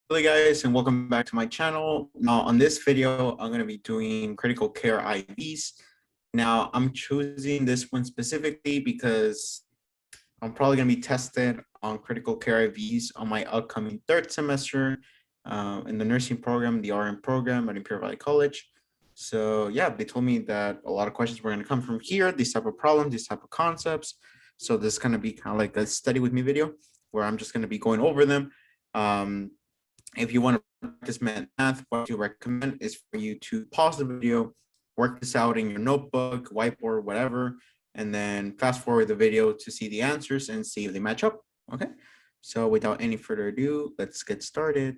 Hello guys, and welcome back to my channel. Now on this video, I'm going to be doing critical care IVs. Now I'm choosing this one specifically because I'm probably going to be tested on critical care IVs on my upcoming third semester in the nursing program, the RN program at Imperial Valley College. So yeah, they told me that a lot of questions were going to come from here, these type of problems, these type of concepts. So this is going to be kind of like a study with me video where I'm just going to be going over them. If you want to practice math, what you recommend is for you to pause the video, work this out in your notebook, whiteboard, whatever, and then fast forward the video to see the answers and see if they match up. Okay. So without any further ado, let's get started.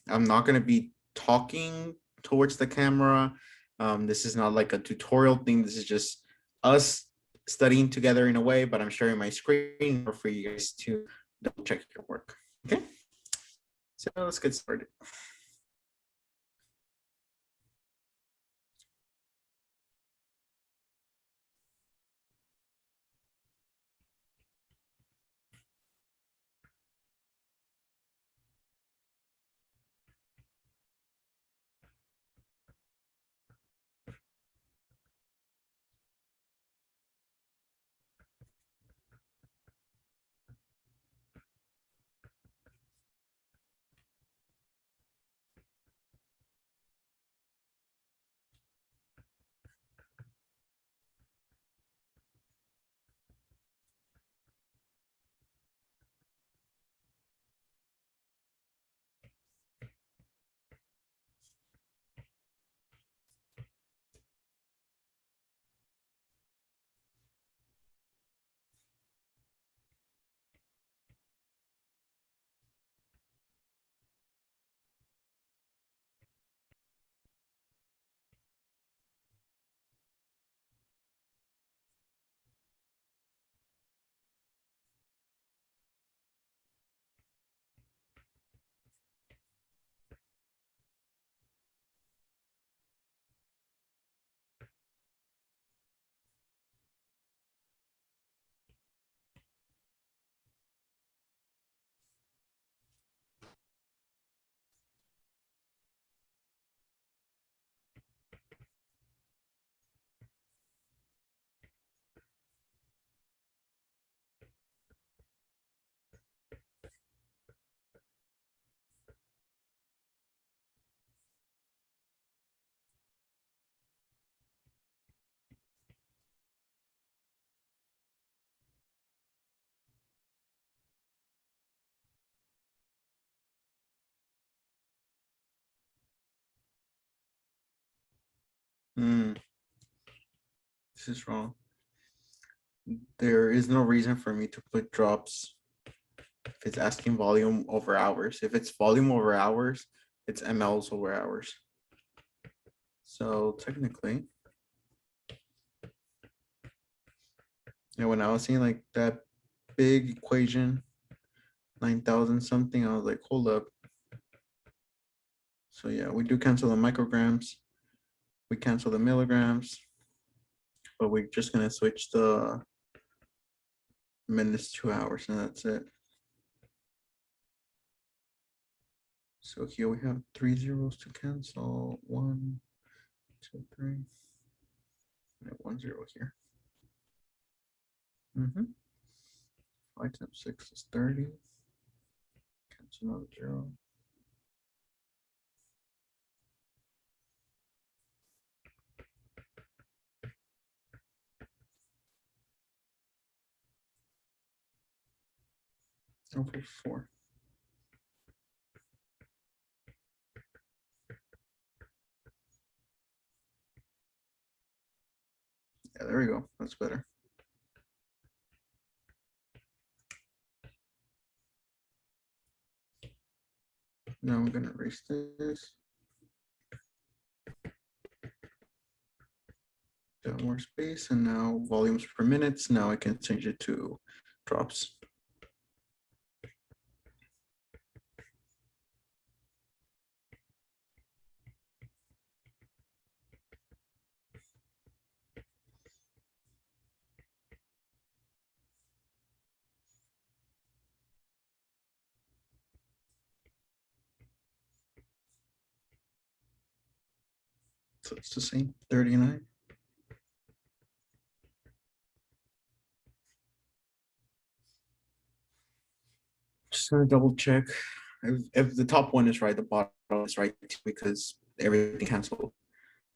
I'm not going to be talking towards the camera. This is not like a tutorial thing. This is just us studying together in a way, but I'm sharing my screen for you guys to double check your work. Okay. So let's get started. This is wrong. There is no reason for me to put drops if it's asking volume over hours. If it's volume over hours, it's mLs over hours. So technically, when I was seeing like that big equation, 9,000 something, I was like, hold up. So yeah, we do cancel the micrograms. We cancel the milligrams, but we're just gonna switch the minutes to hours, and that's it. So here we have 3 zeros to cancel. 1, 2, 3. I have 1 0 here. 5 times 6 is 30. Cancel another 0. Over 4. Yeah, there we go. That's better. Now I'm going to erase this. Got more space, and now volumes per minutes. Now I can change it to drops. So it's the same, 39. Just gonna double check. If the top one is right, the bottom is right too, because everything cancels.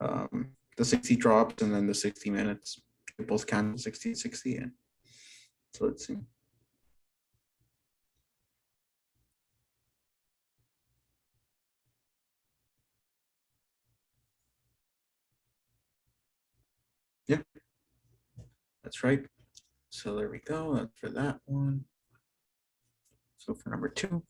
The 60 drops and then the 60 minutes. They both cancel 60, 60. And so let's see. Yeah, that's right. So there we go. That's for that one. So for number 2.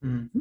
Mm-hmm.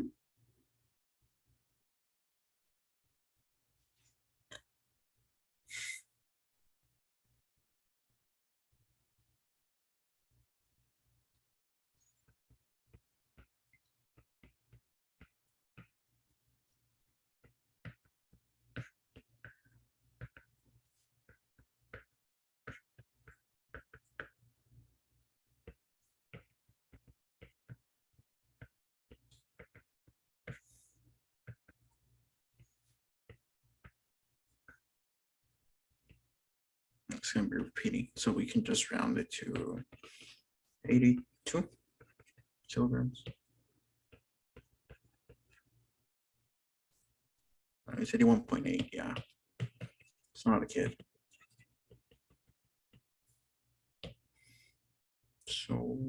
It's going to be repeating. So we can just round it to 82 kilograms. It's 81.8. Yeah, it's not a kid. So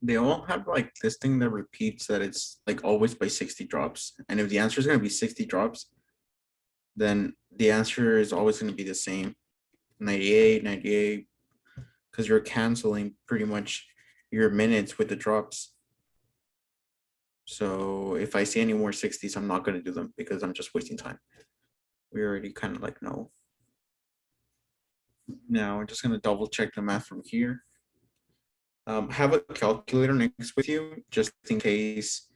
They all have like this thing that repeats that it's like always by 60 drops. And if the answer is going to be 60 drops, then the answer is always going to be the same, 98, 98, because you're canceling pretty much your minutes with the drops. So if I see any more 60s, I'm not going to do them because I'm just wasting time. We already kind of like know. Now I'm just going to double check the math from here. Have a calculator next with you just in case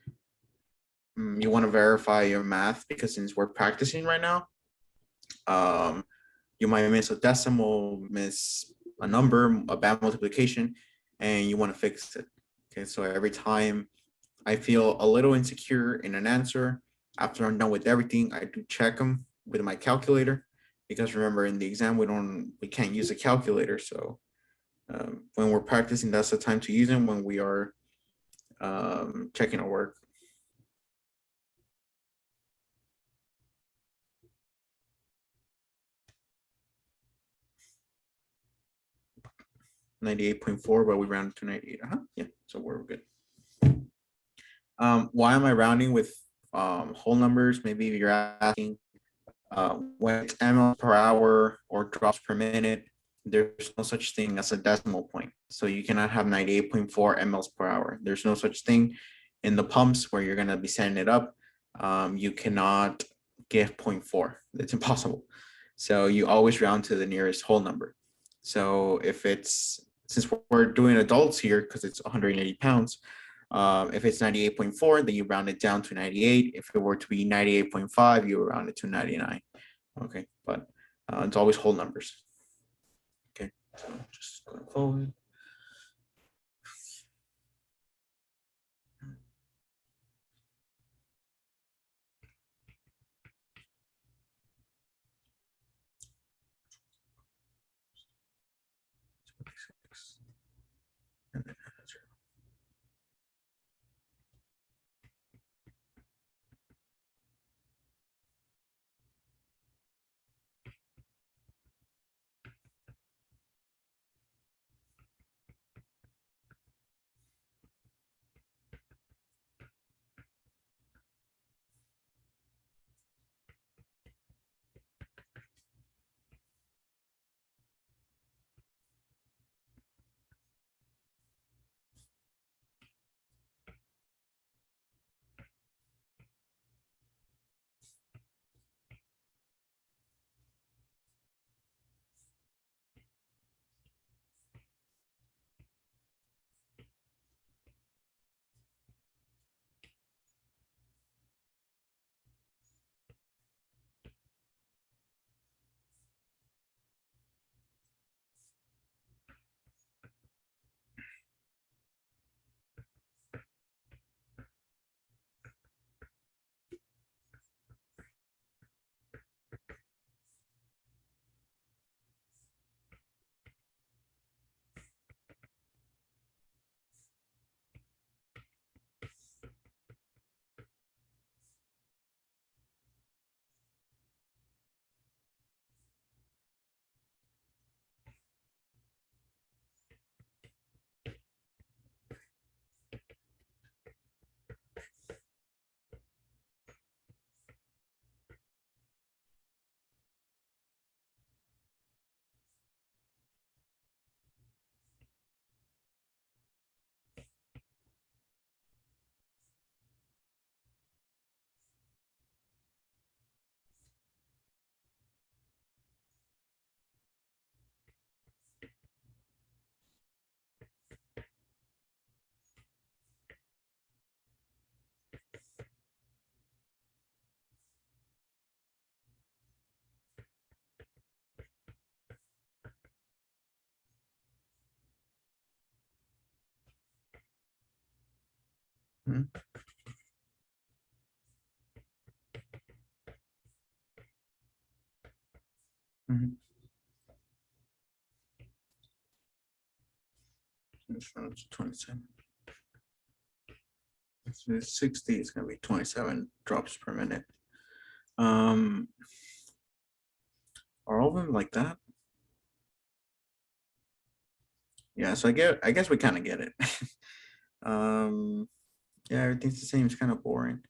you want to verify your math, because since we're practicing right now, you might miss a decimal, miss a number, a bad multiplication, and you want to fix it. Okay, so every time I feel a little insecure in an answer, after I'm done with everything, I do check them with my calculator, because remember in the exam we can't use a calculator. So when we're practicing, that's the time to use them, when we are checking our work. 98.4, but we rounded to 98. Yeah, so we're good. Why am I rounding with whole numbers? Maybe you're asking when it's ml per hour or drops per minute, there's no such thing as a decimal point. So you cannot have 98.4 mLs per hour. There's no such thing in the pumps where you're going to be setting it up. You cannot get 0.4. It's impossible. So you always round to the nearest whole number. So if it's, since we're doing adults here, because it's 180 pounds, if it's 98.4, then you round it down to 98. If it were to be 98.5, you round it to 99. Okay, but it's always whole numbers. Okay, so just going forward. And then mm-hmm. Mm-hmm. This one's 27. So 60 is going to be 27 drops per minute. Are all of them like that? Yeah, so I guess we kind of get it. Yeah, everything's the same. It's kind of boring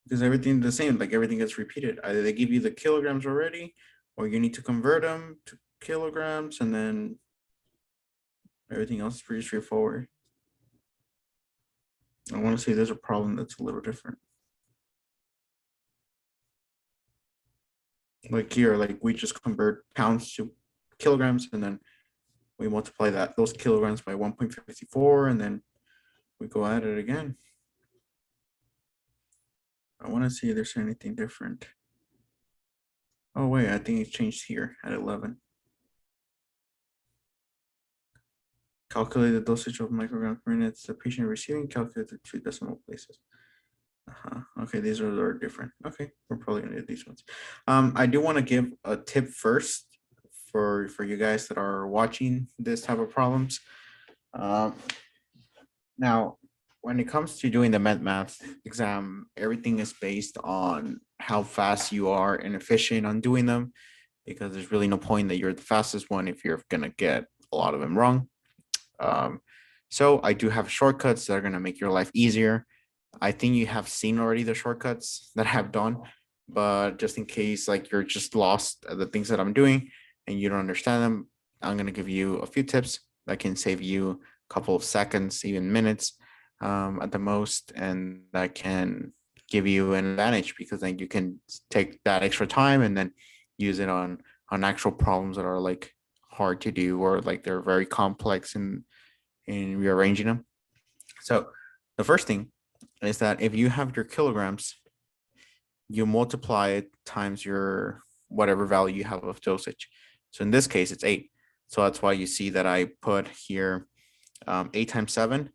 because everything's the same. Like everything gets repeated. Either they give you the kilograms already, or you need to convert them to kilograms, and then everything else is pretty straightforward. I want to say there's a problem that's a little different. Like here, like we just convert pounds to kilograms, and then we multiply those kilograms by 1.54, and then we go at it again. I want to see if there's anything different. Oh wait, I think it's changed here at 11. Calculate the dosage of micrograms per minute the patient receiving, calculate the 2 decimal places. Okay, these are different. Okay, we're probably gonna do these ones. I do want to give a tip first for you guys that are watching this type of problems. Now, when it comes to doing the math exam, everything is based on how fast you are and efficient on doing them, because there's really no point that you're the fastest one if you're gonna get a lot of them wrong. So I do have shortcuts that are gonna make your life easier. I think you have seen already the shortcuts that I have done, but just in case like you're just lost at the things that I'm doing and you don't understand them, I'm gonna give you a few tips that can save you a couple of seconds, even minutes at the most, and that can give you an advantage because then you can take that extra time and then use it on actual problems that are like hard to do or like they're very complex in rearranging them. So the first thing is that if you have your kilograms, you multiply it times your whatever value you have of dosage. So in this case, it's 8. So that's why you see that I put here 8 times 7.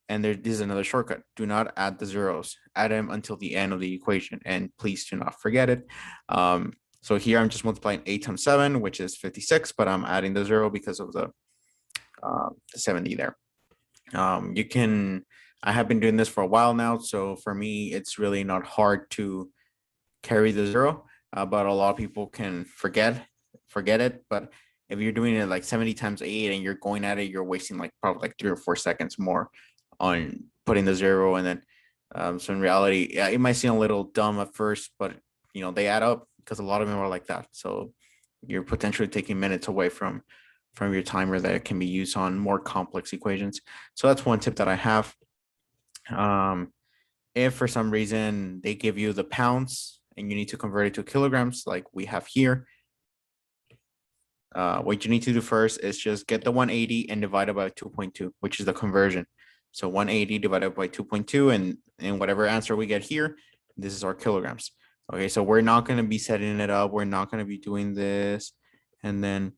And this is another shortcut. Do not add the zeros. Add them until the end of the equation. And please do not forget it. So here I'm just multiplying 8 times 7, which is 56, but I'm adding the 0 because of the 70 there. You can, I have been doing this for a while now, so for me, it's really not hard to carry the 0, but a lot of people can forget it. But if you're doing it like 70 times 8 and you're going at it, you're wasting like probably like 3 or 4 seconds more on putting the 0. And then, so in reality, yeah, it might seem a little dumb at first, but they add up because a lot of them are like that. So you're potentially taking minutes away from your timer that can be used on more complex equations. So that's one tip that I have. If for some reason they give you the pounds and you need to convert it to kilograms like we have here, what you need to do first is just get the 180 and divide it by 2.2, which is the conversion. So 180 divided by 2.2, and whatever answer we get here, this is our kilograms. Okay, so we're not going to be setting it up. We're not going to be doing this and then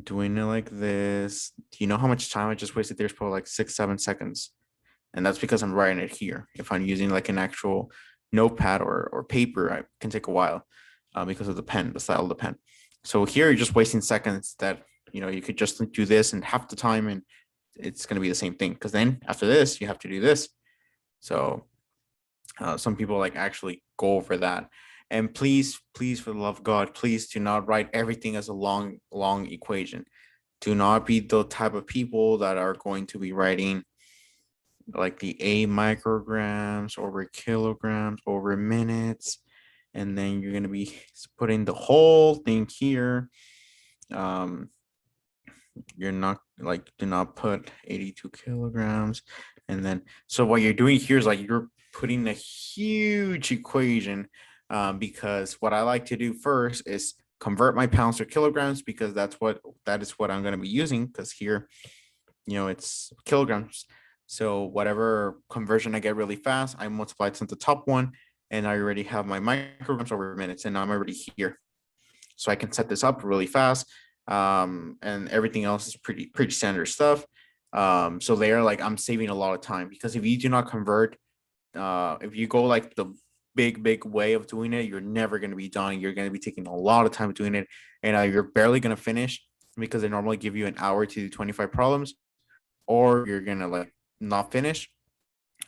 doing it like this. Do you know how much time I just wasted? There's probably like 6-7 seconds. And that's because I'm writing it here. If I'm using like an actual notepad or paper, I can take a while because of the pen, the style of the pen. So here you're just wasting seconds that, you could just do this in half the time and it's going to be the same thing. Because then after this, you have to do this. So some people like actually go over that. And please, for the love of God, please do not write everything as a long equation. Do not be the type of people that are going to be writing like the A micrograms over kilograms over minutes. And then you're going to be putting the whole thing here. You're not like, do not put 82 kilograms. And then, so what you're doing here is like, you're putting a huge equation because what I like to do first is convert my pounds to kilograms because that is what I'm going to be using. Because here, it's kilograms. So whatever conversion I get really fast, I multiply it to the top one and I already have my micrograms over minutes and I'm already here. So I can set this up really fast. And everything else is pretty standard stuff. So there, like I'm saving a lot of time because if you do not convert, if you go like the big way of doing it, you're never going to be done. You're going to be taking a lot of time doing it and you're barely going to finish because they normally give you an hour to do 25 problems, or you're going to like not finish,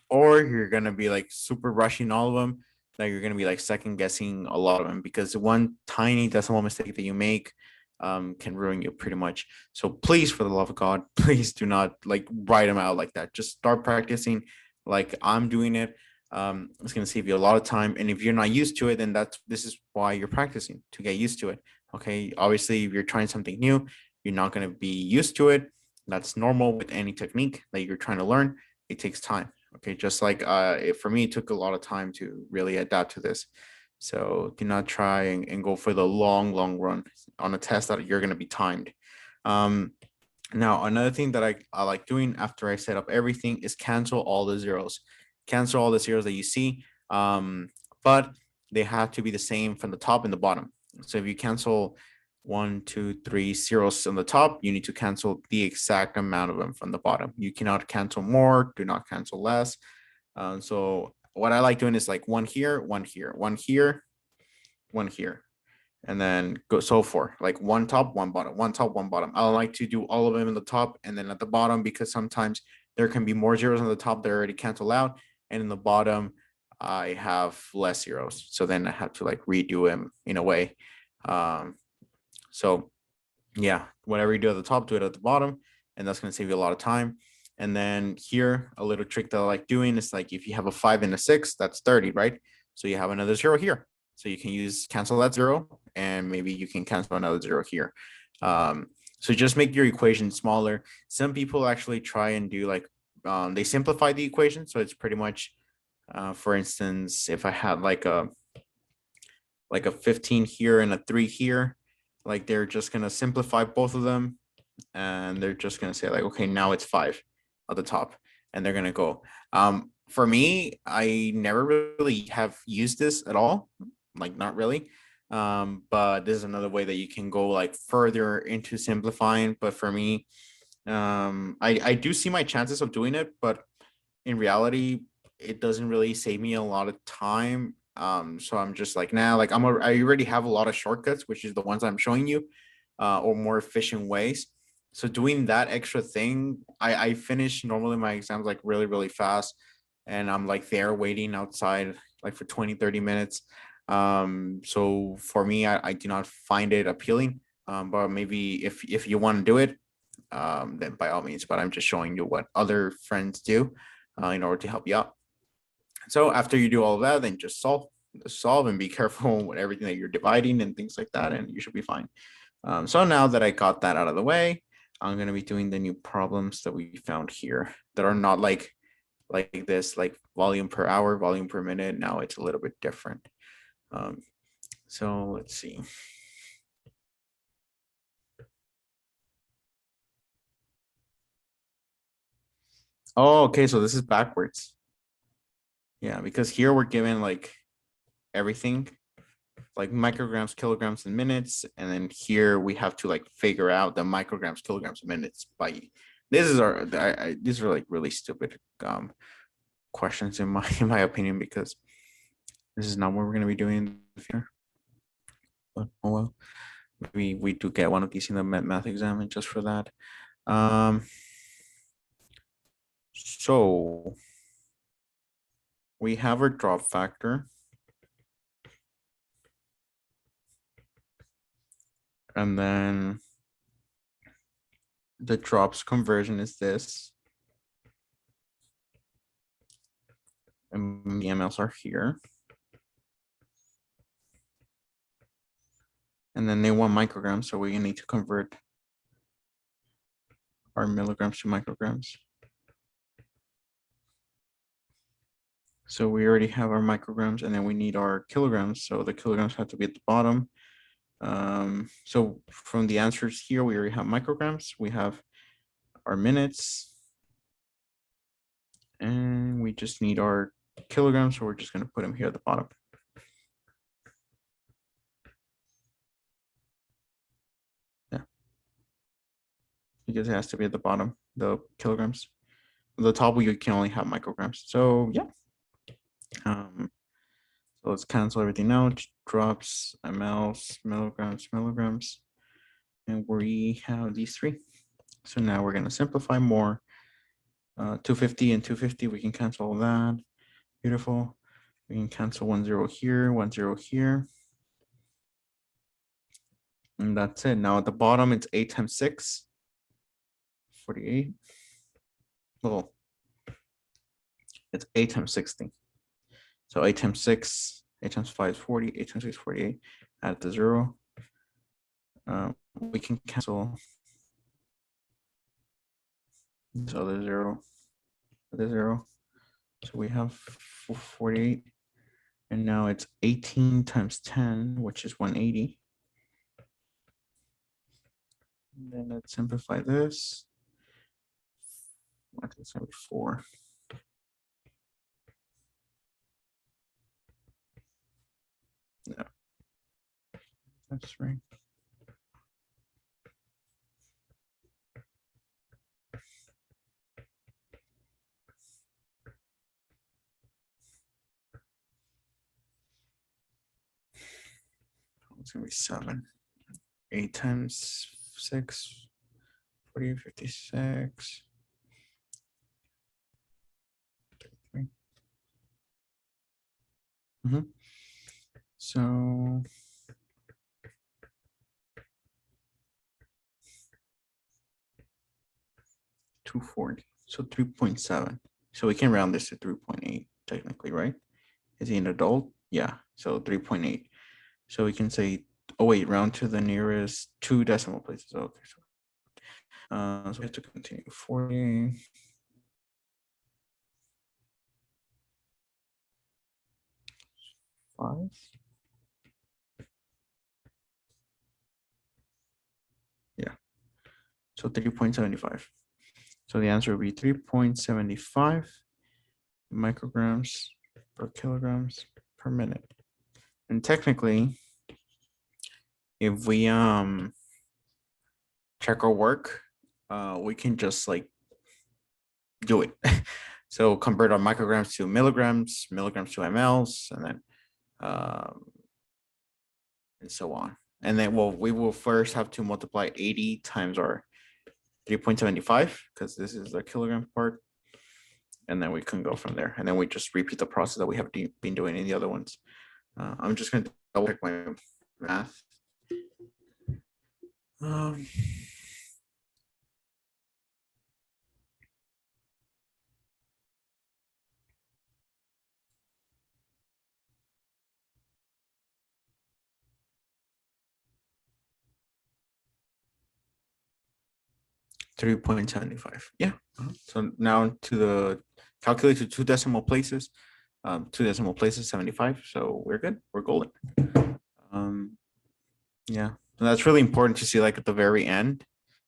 or you're going to be like super rushing all of them. That you're going to be like second guessing a lot of them because one tiny decimal mistake that you make can ruin you pretty much. So please, for the love of God, please do not like write them out like that. Just start practicing like I'm doing it. It's going to save you a lot of time. And if you're not used to it, then this is why you're practicing, to get used to it. Okay. Obviously, if you're trying something new, you're not going to be used to it. That's normal with any technique that you're trying to learn. It takes time. Okay. Just like for me, it took a lot of time to really adapt to this. So do not try and go for the long run on a test that you're going to be timed. Now, another thing that I like doing after I set up everything is cancel all the zeros. Cancel all the zeros that you see, but they have to be the same from the top and the bottom. So if you cancel 1, 2, 3 zeros on the top, you need to cancel the exact amount of them from the bottom. You cannot cancel more, do not cancel less. So what I like doing is like one here, one here, one here, one here, and then go so forth, like one top, one bottom, one top, one bottom. I like to do all of them in the top and then at the bottom, because sometimes there can be more zeros on the top that already cancel out, and in the bottom I have less zeros, so then I have to like redo them in a way. So yeah, whatever you do at the top, do it at the bottom, and that's going to save you a lot of time. And then here, a little trick that I like doing is like if you have a 5 and a 6, that's 30, right? So you have another zero here. So you can cancel that zero, and maybe you can cancel another zero here. So just make your equation smaller. Some people actually try and do like, they simplify the equation. So it's pretty much, for instance, if I had like a 15 here and a 3 here, like they're just going to simplify both of them, and they're just going to say like, okay, now it's 5 at the top, and they're going to go. For me, I never really have used this at all, like not really. But this is another way that you can go like further into simplifying. But for me, I do see my chances of doing it, but in reality, it doesn't really save me a lot of time. So I'm just like, nah, like I already have a lot of shortcuts, which is the ones I'm showing you, or more efficient ways. So doing that extra thing, I finish normally my exams like really fast, and I'm like there waiting outside like for 20-30 minutes. So for me, I do not find it appealing. But maybe if you want to do it, then by all means. But I'm just showing you what other friends do in order to help you out. So after you do all of that, then just solve and be careful with everything that you're dividing and things like that, and you should be fine. So now that I got that out of the way, I'm going to be doing the new problems that we found here that are not like this, like volume per hour, volume per minute. Now it's a little bit different. So let's see. Oh, okay. So this is backwards. Yeah, because here we're given like everything, like micrograms, kilograms, and minutes, and then here we have to like figure out the micrograms, kilograms, and minutes by. These are like really stupid questions in my opinion, because this is not what we're gonna be doing here. But oh well, maybe we do get one of these in the math exam, and just for that. So we have our drop factor. And then the drops conversion is this. And the mLs are here. And then they want micrograms, so we need to convert our milligrams to micrograms. So we already have our micrograms, and then we need our kilograms. So the kilograms have to be at the bottom. So from the answers here, we already have micrograms. We have our minutes. And we just need our kilograms. So we're just going to put them here at the bottom. Yeah. Because it has to be at the bottom, the kilograms. At the top, we can only have micrograms. So yeah. So let's cancel everything out. Drops, mLs, milligrams, and we have these three. So now we're going to simplify more. 250 and 250, we can cancel all that. Beautiful. We can cancel 1 0 here, 1 0 here. And that's it. Now at the bottom, it's 8 times 6, 48. Well, it's 8 times 60. So 8 times 6, 8 times 5 is 40, 8 times 6 is 48. Add the 0. We can cancel this other 0, the 0. So we have 48. And now it's 18 times 10, which is 180. And then let's simplify this. I think it's going to be 4. No, that's right. It's going to be 7. 8 times 6, 40, 56. 33. So 240. So 3.7. So we can round this to 3.8 technically, right? Is he an adult? Yeah. So 3.8. So we can say, oh wait, round to the nearest 2 decimal places. Okay. So we have to continue. 40. Five. Yeah. So 3.75. So the answer would be 3.75 micrograms per kilograms per minute. And technically, if we check our work, we can just like do it. So convert our micrograms to milligrams, milligrams to mLs, and then and so on. And then we will first have to multiply 80 times our 3.75 because this is the kilogram part. And then we can go from there. And then we just repeat the process that we have been doing in the other ones. I'm just going to double check my math. 3.75. Yeah. So now to the calculate to 2 decimal places. 2 decimal places, 75. So we're good. We're golden. Yeah. And that's really important to see like at the very end.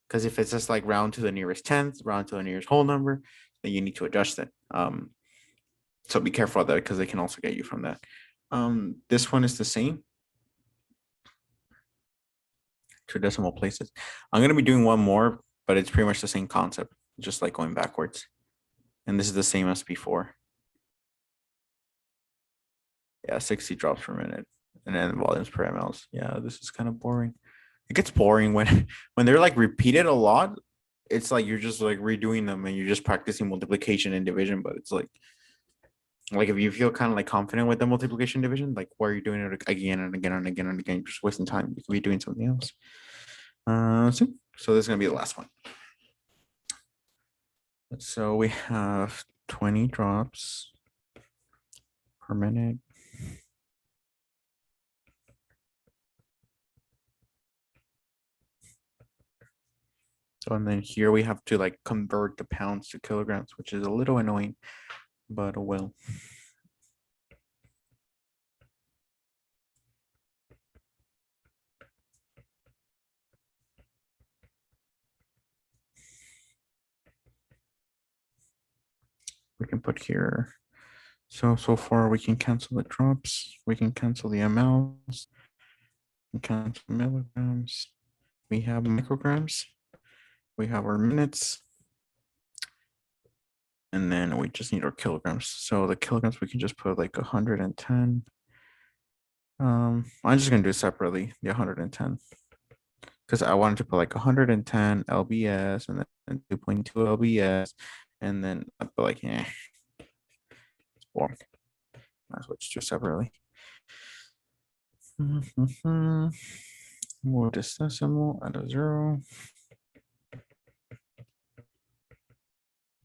Because if it's just like round to the nearest 10th, round to the nearest whole number, then you need to adjust it. So be careful of that because they can also get you from that. This one is the same. 2 decimal places. I'm going to be doing one more, but it's pretty much the same concept, just like going backwards. And this is the same as before. Yeah, 60 drops per minute. And then volumes per mLs. Yeah, this is kind of boring. It gets boring when when they're like repeated a lot. It's like you're just like redoing them and you're just practicing multiplication and division, but it's like if you feel kind of like confident with the multiplication division, like why are you doing it again and again and again and again? You're just wasting time. You could be doing something else. So this is gonna be the last one. So we have 20 drops per minute. So and then here we have to like convert the pounds to kilograms, which is a little annoying, but well. We can put here. So far we can cancel the drops. We can cancel the mLs. We can cancel milligrams. We have micrograms. We have our minutes. And then we just need our kilograms. So the kilograms, we can just put like 110. I'm just gonna do it separately, the 110. Because I wanted to put like 110 lbs and then 2.2 lbs. And then I put like, it's boring. Might as well just do it separately. Move this decimal at a 0.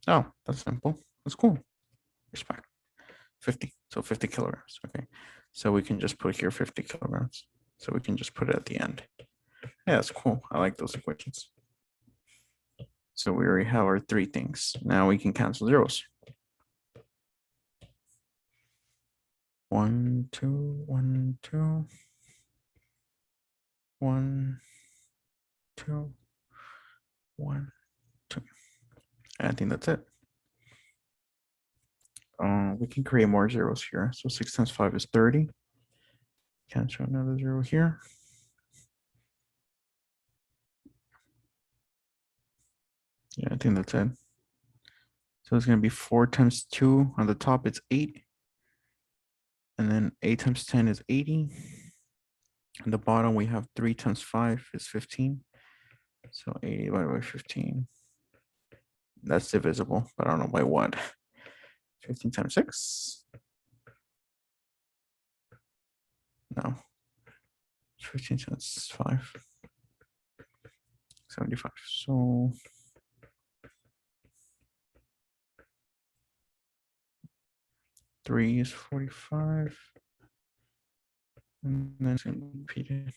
Oh, that's simple. That's cool. Respect. 50. So 50 kilograms. Okay. So we can just put here 50 kilograms. So we can just put it at the end. Yeah, that's cool. I like those equations. So we already have our three things. Now we can cancel zeros. 1, 2, 1, 2. 1, 2, 1, 2. I think that's it. We can create more zeros here. So 6 times 5 is 30. Cancel another 0 here. Yeah, I think that's it. So it's going to be 4 times 2 on the top, it's 8. And then 8 times 10 is 80. On the bottom, we have 3 times 5 is 15. So 80 divided by 15. That's divisible, but I don't know by what. 15 times 6. No. 15 times 5. 75. So 3 is 45. And then it's going to be repeated.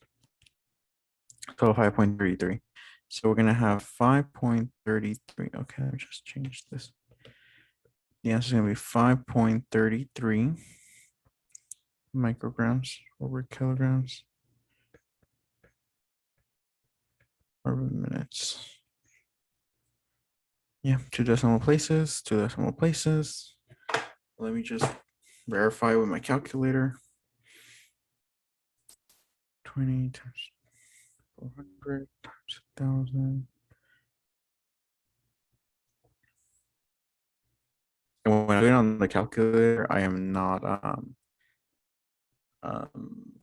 So 5.33. So we're going to have 5.33. Okay, let me just change this. The answer is going to be 5.33 micrograms over kilograms over minutes. Yeah, 2 decimal places, 2 decimal places. Let me just verify with my calculator. 20 times 400 times 1,000. And when I do it on the calculator, I am not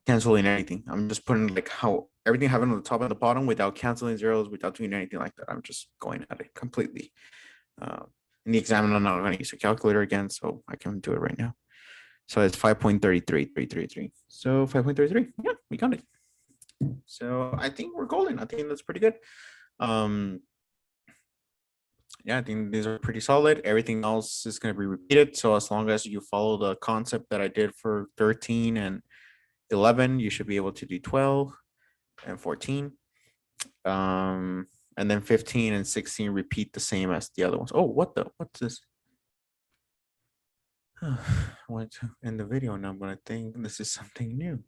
canceling anything. I'm just putting like how everything happened on the top and the bottom without canceling zeros, without doing anything like that. I'm just going at it completely. In the exam, I'm not going to use a calculator again, so I can do it right now. So it's 5.33333. So 5.33. Yeah, we got it. So I think we're golden. I think that's pretty good. Yeah, I think these are pretty solid. Everything else is going to be repeated. So as long as you follow the concept that I did for 13 and 11, you should be able to do 12 and 14. And then 15 and 16 repeat the same as the other ones. Oh, what's this? I wanted to end the video now, but I think this is something new.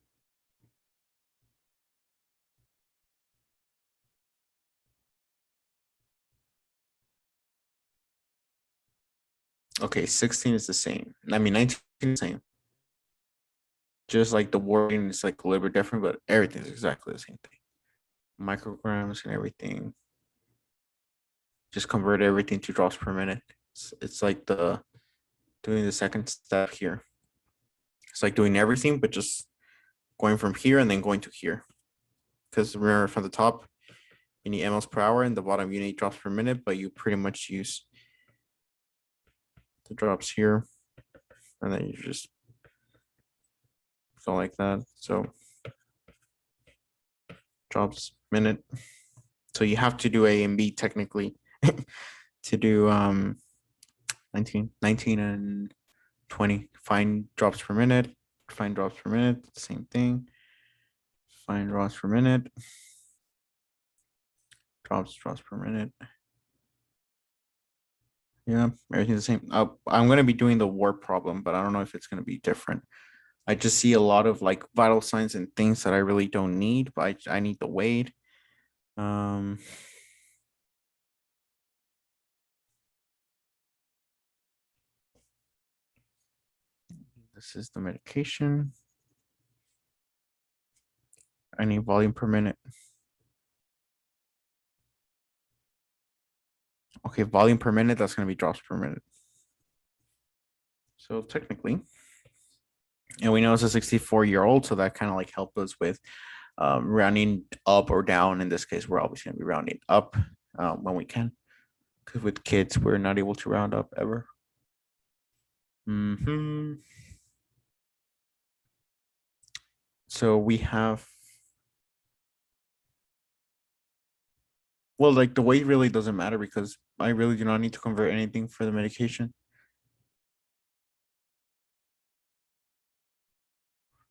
Okay, 16 is the same. I mean, 19 is the same. Just like the wording is like a little bit different, but everything's exactly the same thing. Micrograms and everything. Just convert everything to drops per minute. It's like doing the second step here. It's like doing everything, but just going from here and then going to here. Because remember, from the top, you need mLs per hour, and the bottom, you need drops per minute, but you pretty much use the drops here, and then you just go like that. So drops minute. So you have to do A and B technically to do 19 and 20. Find drops per minute, find drops per minute, same thing. Find drops per minute, drops per minute. Yeah, everything's the same. I'm going to be doing the warp problem, but I don't know if it's going to be different. I just see a lot of like vital signs and things that I really don't need, but I need the weight. This is the medication. I need volume per minute. Okay, volume per minute, that's going to be drops per minute. So technically, and we know it's a 64-year-old, so that kind of like helped us with rounding up or down. In this case, we're always going to be rounding up when we can, because with kids, we're not able to round up ever. So we have Well, like the weight really doesn't matter because I really do not need to convert anything for the medication.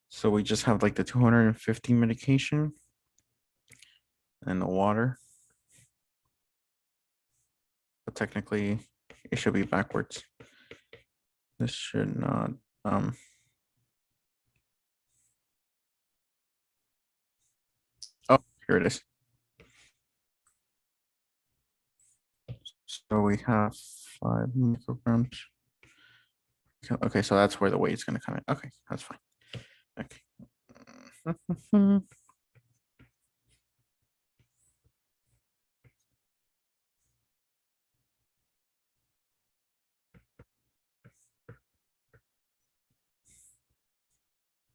So we just have like the 250 medication and the water. But technically it should be backwards. This should not oh, here it is. So we have 5 micrograms. Okay, so that's where the weight is going to come in. Okay, that's fine. Okay.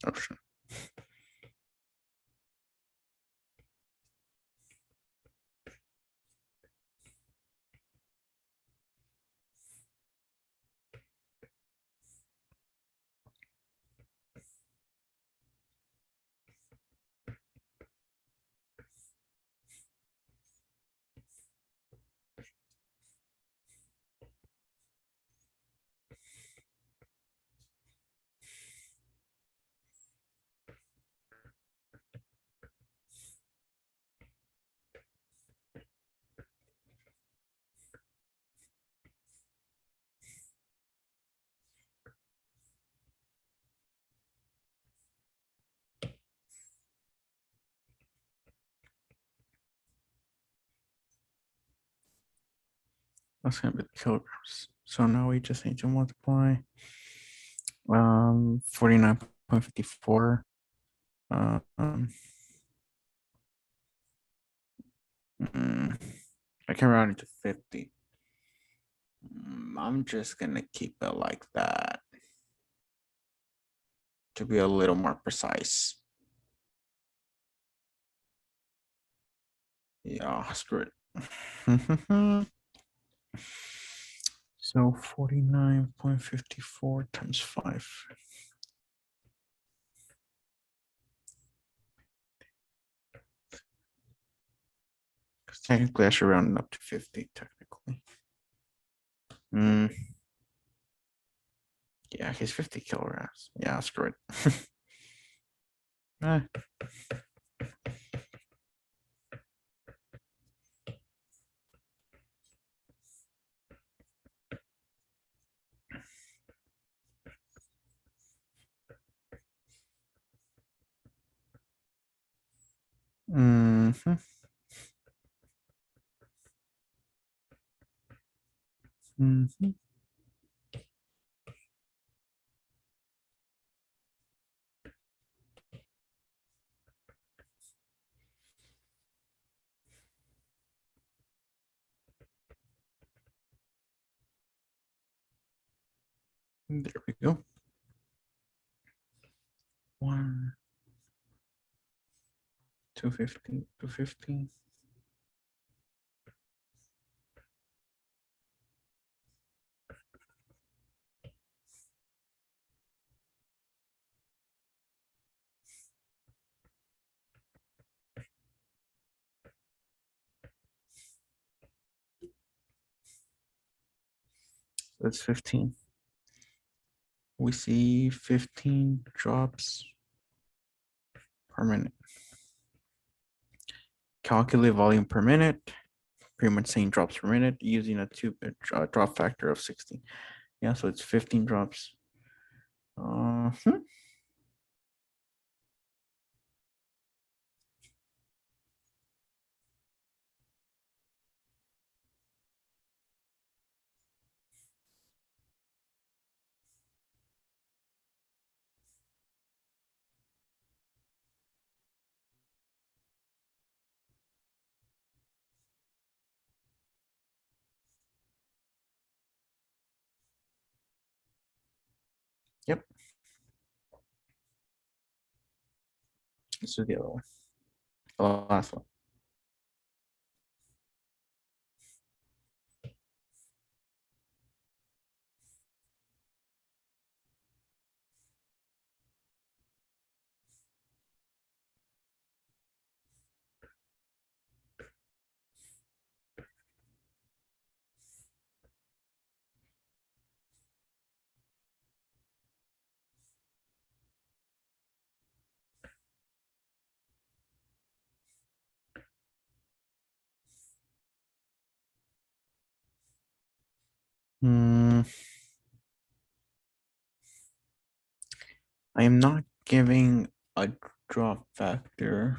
Oh, sure. That's going to be the kilograms. So now we just need to multiply 49.54. I can round it to 50. I'm just going to keep it like that to be a little more precise. Yeah, screw it. So 49.54 times 5. Because technically I should round it up to 50, technically. Yeah, he's 50 kilograms. Yeah, screw it. eh. Mm-hmm. Mm-hmm. There we go. 1, 250, 250. That's 15. We see 15 drops per minute. Calculate volume per minute. Pretty much saying drops per minute using a drop factor of 60. Yeah, so it's 15 drops. Yep. This is the other one. The last one. Hmm, I am not giving a drop factor.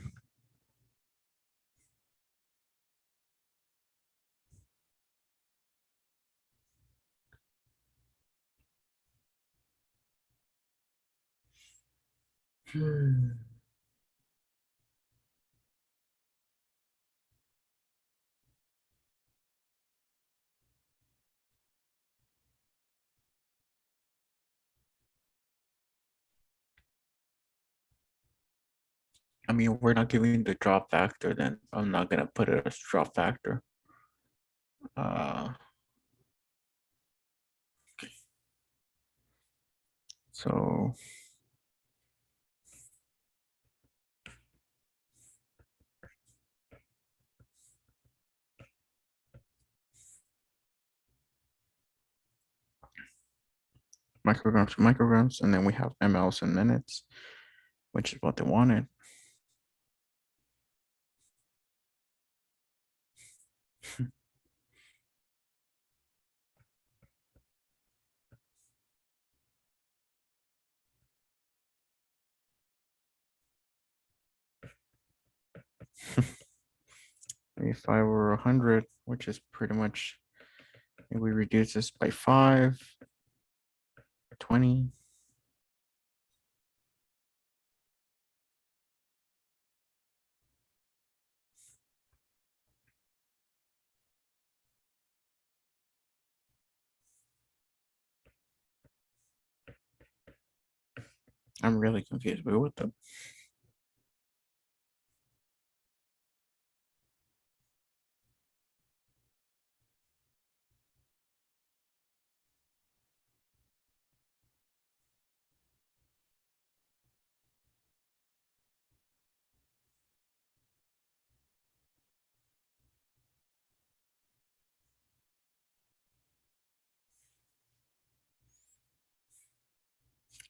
I mean, we're not giving the drop factor, then I'm not gonna put it as drop factor. Uh, so micrograms to micrograms, and then we have mLs and minutes, which is what they wanted. If I were 100, which is pretty much, if we reduce this by 5, 20. I'm really confused. Wait, what the?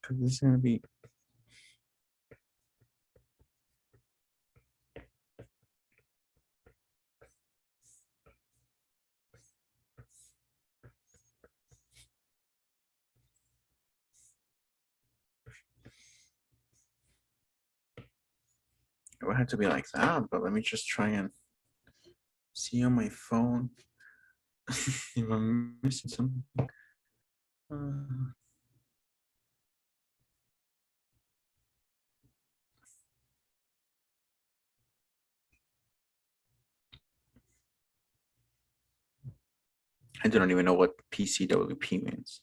Because this is going to be, it would have to be like that, but let me just try and see on my phone if I'm missing something. Uh, I don't even know what PCWP means.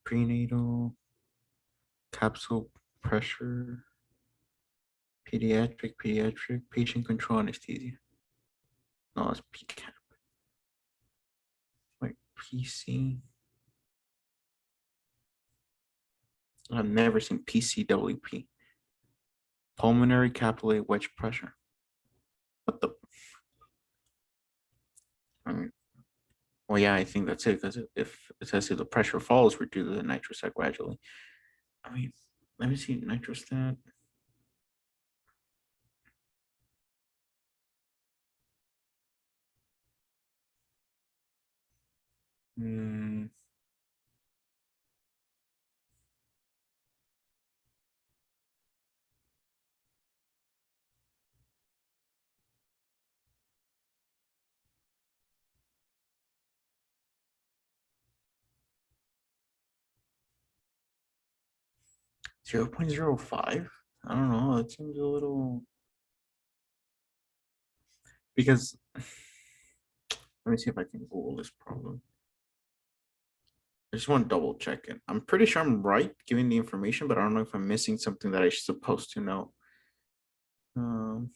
Prenatal, capsule pressure, pediatric, patient control anesthesia. No, it's PCAP. Like PC. I've never seen PCWP. Pulmonary capillary wedge pressure. What the? I mean, well, yeah, I think that's it, because if it says if the pressure falls, reduce the nitrostat gradually. I mean, let me see nitrostat. Hmm. 0.05. I don't know. It seems a little, because let me see if I can Google this problem. I just want to double check it. I'm pretty sure I'm right giving the information, but I don't know if I'm missing something that I'm supposed to know. Um,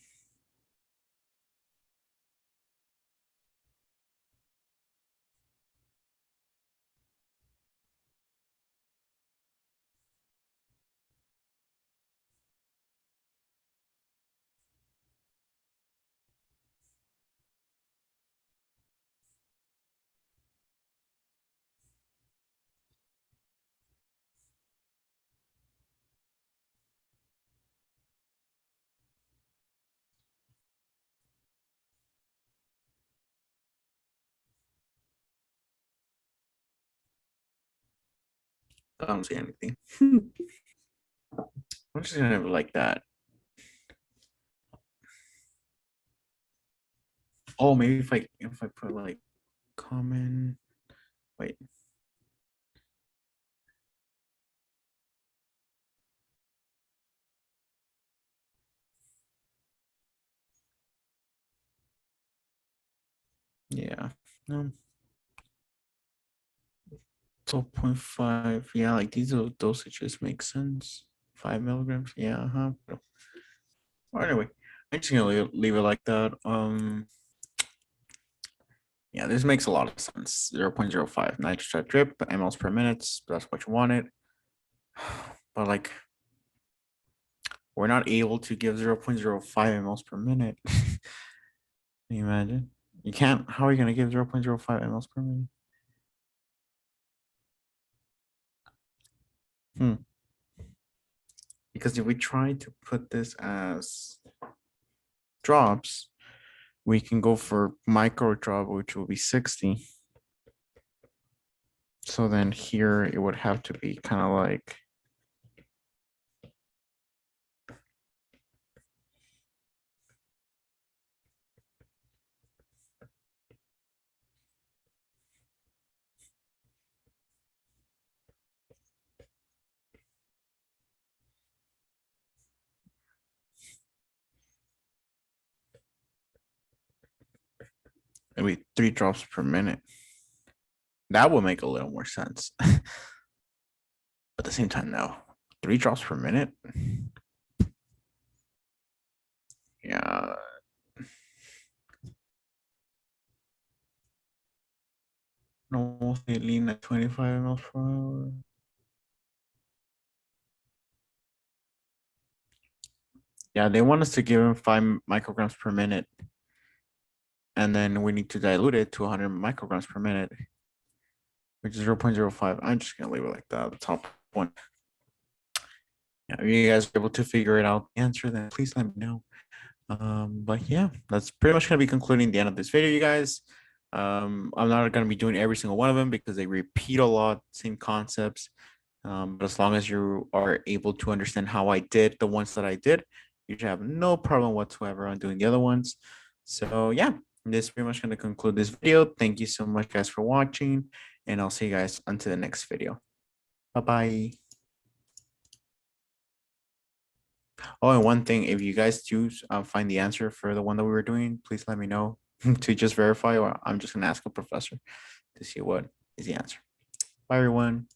I don't see anything. I'm just gonna have it like that. Oh, maybe if I put like common. Wait. Yeah. No. 12.5. Yeah, like these dosages make sense. 5 milligrams. Yeah. Well, anyway, I'm just gonna leave it like that. Yeah, this makes a lot of sense. 0.05 nitrate drip mLs per minute. That's what you wanted. But like, we're not able to give 0.05 mLs per minute. Can you imagine? You can't. How are you gonna give 0.05 mLs per minute? Hmm. Because if we try to put this as drops, we can go for micro drop, which will be 60. So then here it would have to be kind of like maybe 3 drops per minute. That would make a little more sense. But at the same time, no. 3 drops per minute? Yeah. No, they lean at 25 miles per hour. Yeah, they want us to give them 5 micrograms per minute. And then we need to dilute it to 100 micrograms per minute, which is 0.05. I'm just going to leave it like that. The top one. Yeah, if you guys are able to figure it out, the answer, then please let me know. But yeah, that's pretty much gonna be concluding the end of this video, you guys. I'm not gonna be doing every single one of them because they repeat a lot, same concepts. But as long as you are able to understand how I did the ones that I did, you should have no problem whatsoever on doing the other ones. So yeah, this is pretty much gonna conclude this video. Thank you so much, guys, for watching, and I'll see you guys until the next video. Bye bye. Oh, and one thing, if you guys do find the answer for the one that we were doing, please let me know to just verify, or I'm just gonna ask a professor to see what is the answer. Bye, everyone.